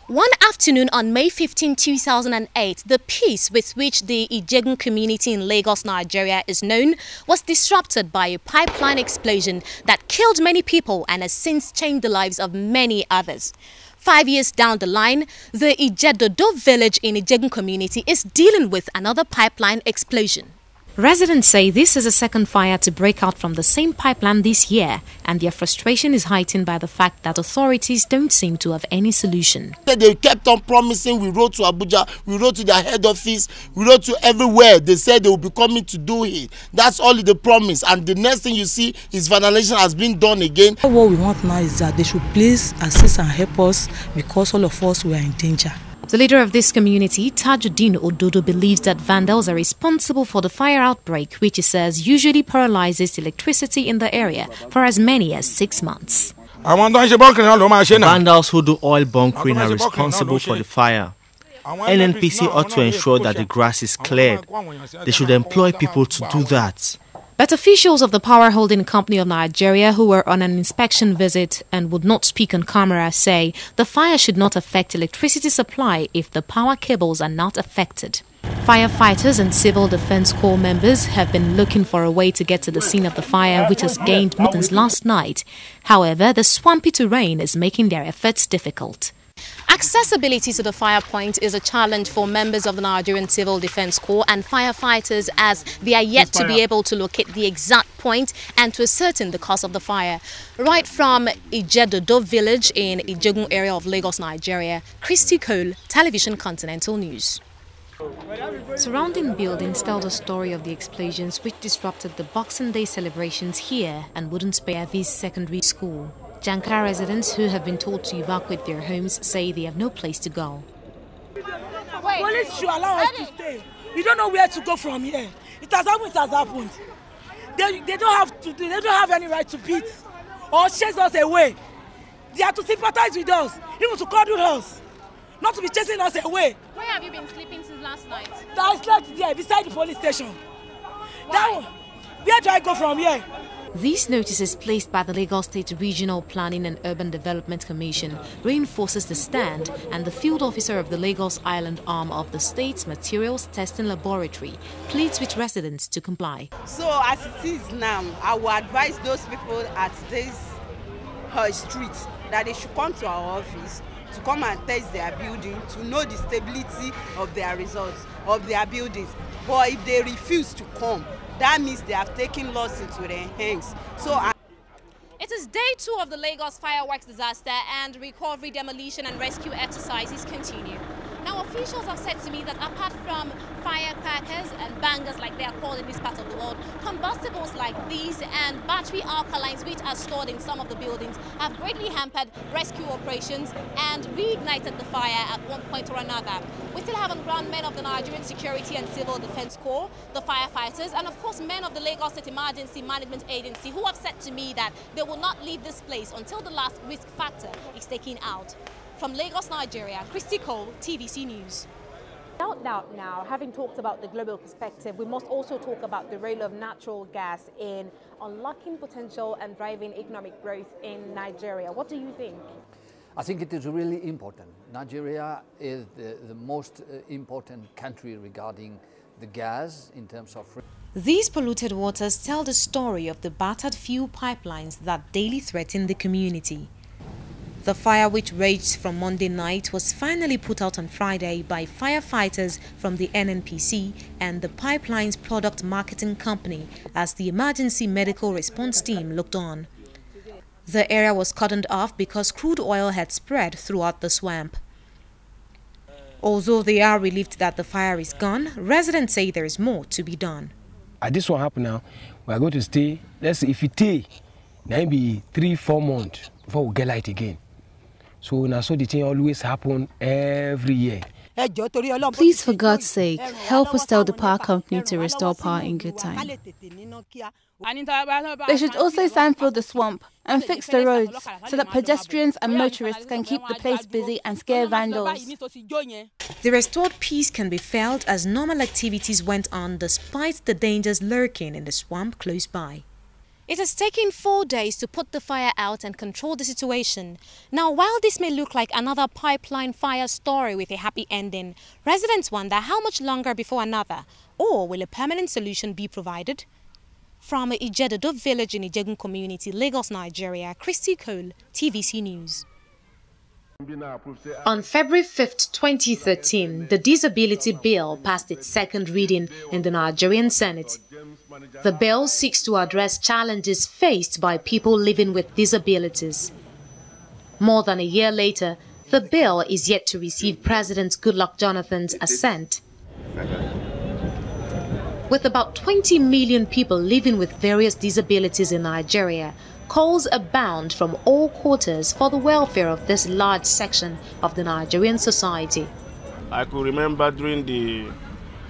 One afternoon on May 15, 2008, the peace with which the Ijegun community in Lagos, Nigeria is known was disrupted by a pipeline explosion that killed many people and has since changed the lives of many others. 5 years down the line, the Ijedodo village in Ijegun community is dealing with another pipeline explosion. Residents say this is a second fire to break out from the same pipeline this year, and their frustration is heightened by the fact that authorities don't seem to have any solution. They kept on promising. We wrote to Abuja, we wrote to their head office, we wrote to everywhere. They said they will be coming to do it. That's all the promise, and the next thing you see is vandalization has been done again. What we want now is that they should please assist and help us because all of us were in danger. The leader of this community, Tajuddin Ododo, believes that vandals are responsible for the fire outbreak, which he says usually paralyzes electricity in the area for as many as 6 months. Vandals who do oil bunkering are responsible for the fire. NNPC ought to ensure that the grass is cleared. They should employ people to do that. But officials of the Power Holding Company of Nigeria who were on an inspection visit and would not speak on camera say the fire should not affect electricity supply if the power cables are not affected. Firefighters and Civil Defense Corps members have been looking for a way to get to the scene of the fire, which has gained momentum since last night. However, the swampy terrain is making their efforts difficult. Accessibility to the fire point is a challenge for members of the Nigerian Civil Defense Corps and firefighters, as they are yet to be able to locate the exact point and to ascertain the cause of the fire. Right from Ijedodo village in Ijegun area of Lagos, Nigeria, Christycole, Television Continental News. Surrounding buildings tell the story of the explosions which disrupted the Boxing Day celebrations here and wouldn't spare this secondary school. Janka residents who have been told to evacuate their homes say they have no place to go. Police should allow us to stay. We don't know where to go from here. It has happened. It has happened. They don't have to. They don't have any right to beat or chase us away. They have to sympathize with us, even to cuddle us, not to be chasing us away. Where have you been sleeping since last night? I slept there beside the police station. Where do I go from here? These notices placed by the Lagos State Regional Planning and Urban Development Commission reinforces the stand, and the field officer of the Lagos Island arm of the state's materials testing laboratory pleads with residents to comply. So as it is now, I will advise those people at this street that they should come to our office to come and test their building to know the stability of their results of their buildings. But if they refuse to come, that means they have taken laws into their hands. It is day 2 of the Lagos fireworks disaster, and recovery, demolition and rescue exercises continue. Now, officials have said to me that apart from firecrackers and bangers, like they are called in this part of the world, combustibles like these and battery alkalines, which are stored in some of the buildings, have greatly hampered rescue operations and reignited the fire at one point or another. We still have on ground men of the Nigerian Security and Civil Defense Corps, the firefighters, and of course men of the Lagos State Emergency Management Agency, who have said to me that they will not leave this place until the last risk factor is taken out. From Lagos, Nigeria, Christycole, TVC News. Without doubt now, having talked about the global perspective, we must also talk about the role of natural gas in unlocking potential and driving economic growth in Nigeria. What do you think? I think it is really important. Nigeria is the most important country regarding the gas in terms of... These polluted waters tell the story of the battered fuel pipelines that daily threaten the community. The fire, which raged from Monday night, was finally put out on Friday by firefighters from the NNPC and the pipeline's product marketing company as the emergency medical response team looked on. The area was cordoned off because crude oil had spread throughout the swamp. Although they are relieved that the fire is gone, residents say there is more to be done. This won't happen now. We are going to stay, let's say if it take, maybe 3-4 months before we get light again. So now, so the thing always happen every year. Please, for God's sake, help us tell the power company to restore power in good time. They should also sandfill the swamp and fix the roads so that pedestrians and motorists can keep the place busy and scare vandals. The restored peace can be felt as normal activities went on despite the dangers lurking in the swamp close by. It has taken 4 days to put the fire out and control the situation. Now, while this may look like another pipeline fire story with a happy ending, residents wonder how much longer before another, or will a permanent solution be provided? From Ijedodo village in Ijegun community, Lagos, Nigeria, Christycole, TVC News. On February 5, 2013, the Disability Bill passed its second reading in the Nigerian Senate. The bill seeks to address challenges faced by people living with disabilities. More than a year later, the bill is yet to receive President Goodluck Jonathan's assent. With about 20 million people living with various disabilities in Nigeria, calls abound from all quarters for the welfare of this large section of the Nigerian society. I could remember during the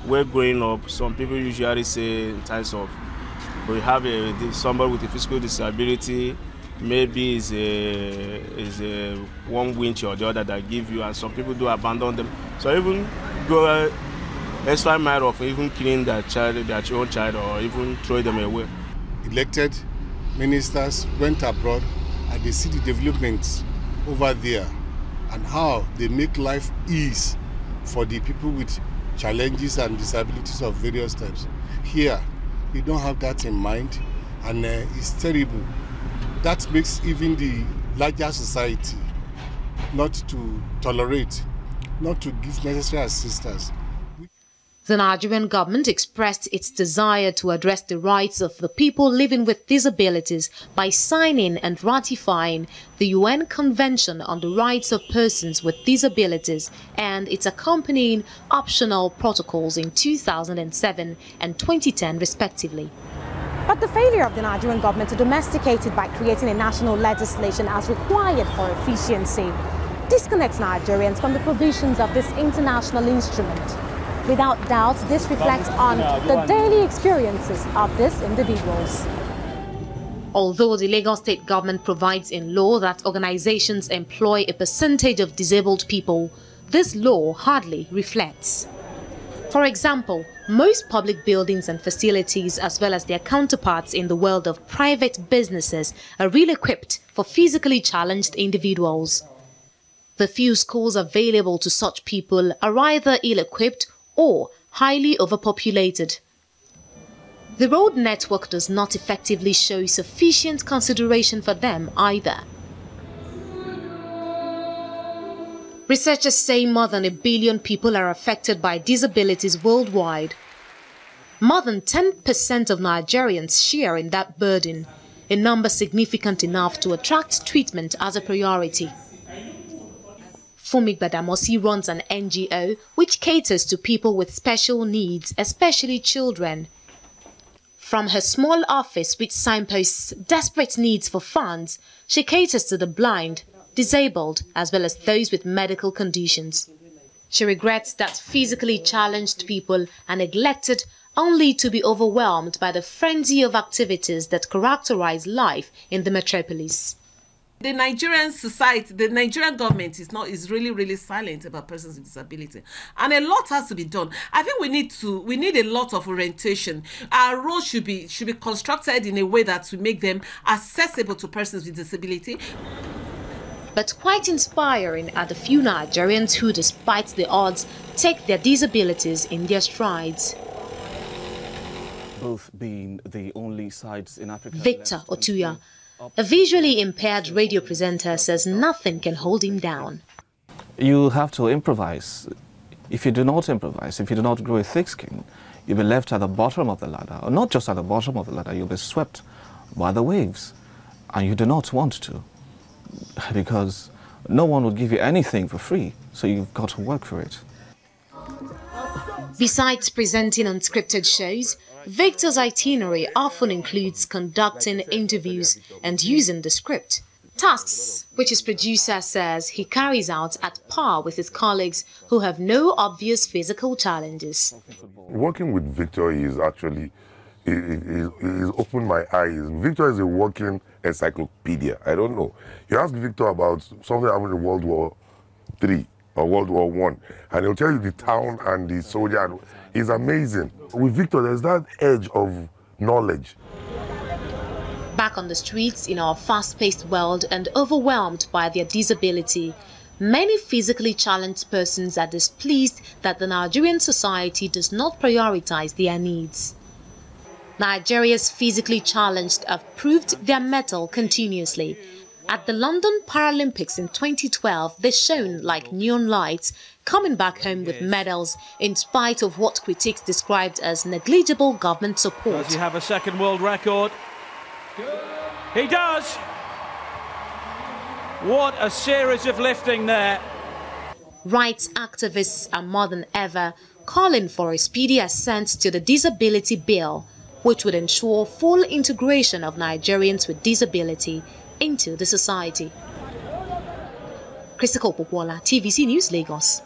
way growing up, some people usually say in terms of we have somebody with a physical disability, maybe is a one wheelchair or the other that give you, and some people do abandon them. So even go extra mile of even killing their own child, or even throw them away. Elected ministers went abroad and they see the developments over there and how they make life ease for the people with challenges and disabilities of various types. Here, we don't have that in mind, and it's terrible. That makes even the larger society not to tolerate, not to give necessary assistance. The Nigerian government expressed its desire to address the rights of the people living with disabilities by signing and ratifying the UN Convention on the Rights of Persons with Disabilities and its accompanying optional protocols in 2007 and 2010 respectively. But the failure of the Nigerian government to domesticate it by creating a national legislation as required for efficiency disconnects Nigerians from the provisions of this international instrument. Without doubt, this reflects on the daily experiences of these individuals. Although the Lagos state government provides in law that organizations employ a percentage of disabled people, this law hardly reflects. For example, most public buildings and facilities, as well as their counterparts in the world of private businesses, are ill-equipped for physically challenged individuals. The few schools available to such people are either ill-equipped or highly overpopulated. The road network does not effectively show sufficient consideration for them either. Researchers say more than 1 billion people are affected by disabilities worldwide. More than 10% of Nigerians share in that burden, a number significant enough to attract treatment as a priority. Fumi Gbadamosi runs an NGO which caters to people with special needs, especially children. From her small office which signposts desperate needs for funds, she caters to the blind, disabled, as well as those with medical conditions. She regrets that physically challenged people are neglected only to be overwhelmed by the frenzy of activities that characterize life in the metropolis. The Nigerian society, the Nigerian government is really silent about persons with disability, and a lot has to be done. I think we need a lot of orientation. Our roads should be constructed in a way that will make them accessible to persons with disability. But quite inspiring are the few Nigerians who, despite the odds, take their disabilities in their strides. Both being the only sites in Africa. Victor Otuya, a visually impaired radio presenter, says nothing can hold him down. You have to improvise. If you do not improvise, if you do not grow a thick skin, you'll be left at the bottom of the ladder. Or not just at the bottom of the ladder, you'll be swept by the waves. And you do not want to, because no one will give you anything for free, so you've got to work for it. Besides presenting unscripted shows, Victor's itinerary often includes conducting interviews and using the script. Tasks which his producer says he carries out at par with his colleagues who have no obvious physical challenges. Working with Victor is actually, it opened my eyes. Victor is a walking encyclopedia. I don't know. You ask Victor about something happened in World War III or World War I, and he'll tell you the town and the soldier. He's amazing. With Victor, there's that edge of knowledge. back on the streets in our fast-paced world and overwhelmed by their disability. Many physically challenged persons are displeased that the Nigerian society does not prioritize their needs. Nigeria's physically challenged have proved their mettle continuously. At the London Paralympics in 2012, they shone like neon lights, coming back home with medals in spite of what critics described as negligible government support. Does he have a second world record? He does! What a series of lifting there. Rights activists are more than ever calling for a speedy assent to the disability bill, which would ensure full integration of Nigerians with disability into the society. Christycole, Popoola, TVC News, Lagos.